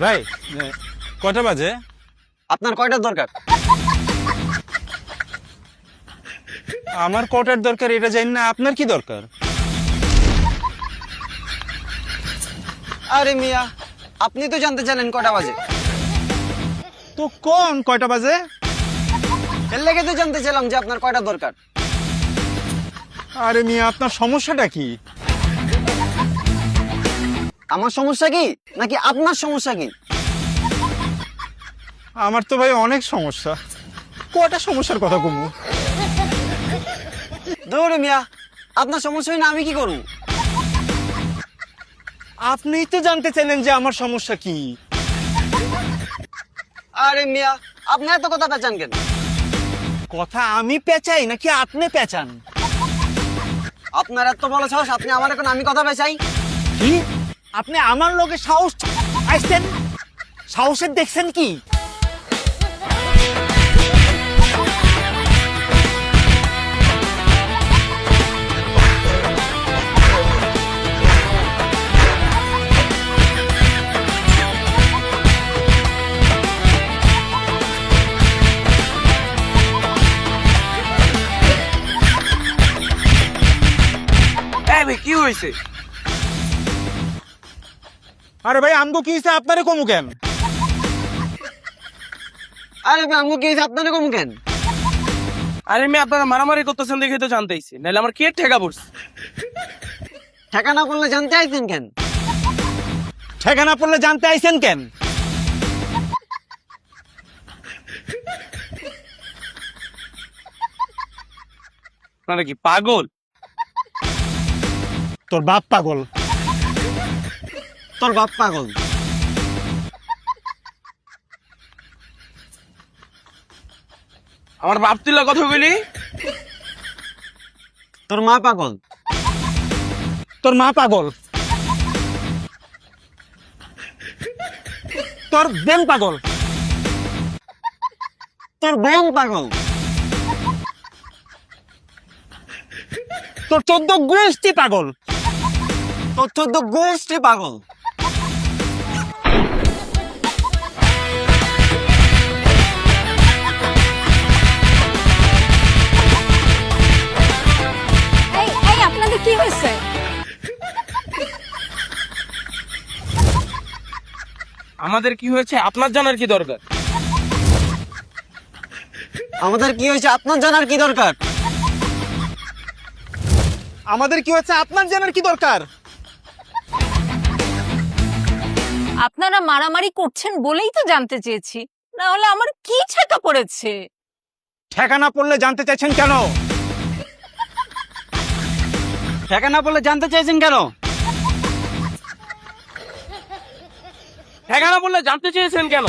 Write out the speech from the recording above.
ভাই কয়টা বাজে? আপনার কয়টার দরকার? আমার কটার দরকার এটা জানি না, আপনার কি দরকার? আরে মিয়া, আপনি তো জানতে চাইলেন কটা বাজে। তো কোন কয়টা বাজে? এর লেগে তো জানতে চাইলাম যে আপনার কয়টা দরকার। আরে মিয়া, আপনার সমস্যাটা কি? আমার সমস্যা কি নাকি আপনার সমস্যা কি? আমার তো ভাই অনেক সমস্যা। কয়টা সমস্যার কথা কমু? দৌড়ে মিয়া, আপনার সমস্যা হয় না আমি কি করবো? আপনিই তো জানতে চাইলেন যে আমার সমস্যা কি। আরে মিয়া, আপনি এত কথা পেঁচান কেন? কথা আমি পেঁচাই নাকি আপনি পেঁচান? আপনার এত বড় সাহস, আপনি আমার এখন আমি কথা পেঁচাই? কি আপনি আমার লগে সাহস আইছেন? সাহসের দেখছেন কি? কি হয়েছে? আরে ভাই আমগো কি হইছে আপনারে কমু কেন? আরে ভাই আমগো কি হয়েছে আপনার কম কেন? আরে মেয়ে আপনারা মারামারি করতেছেন দেখে তো জানতেইছি, নাহলে আমার কে ঠেকা পড়ছে। ঠেকা না করলে জানতে আইছেন কেন? ঠিকানা পড়লে জানতে আইছেন কেন? আপনারা কি পাগল? তোর বাপ পাগল। তোর বাপ পাগল। আমার বাপ তুলা কথা বলি। তোর মা পাগল। তোর মা পাগল। তোর বেন পাগল। তোর বোন পাগল। তোর 14 গোষ্ঠী পাগল। তোর 14 গোষ্ঠী পাগল। এই এই আপনাদের কি হয়েছে? আমাদের কি হয়েছে আপনার জানার কি দরকার? আমাদের কি হয়েছে আপনার জানার কি দরকার? আমাদের কি হচ্ছে আপনার জানার কি দরকার? আপনারা মারামারি করছেন বলেই তো জানতে চেয়েছি, না হলে আমার কি ছেকা পড়েছে? ঠিকানা পড়লে জানতে চাইছেন কেন? ঠেকা না বললে জানতে চাইছেন কেন? ঠেকানা বললে জানতে চেয়েছেন কেন?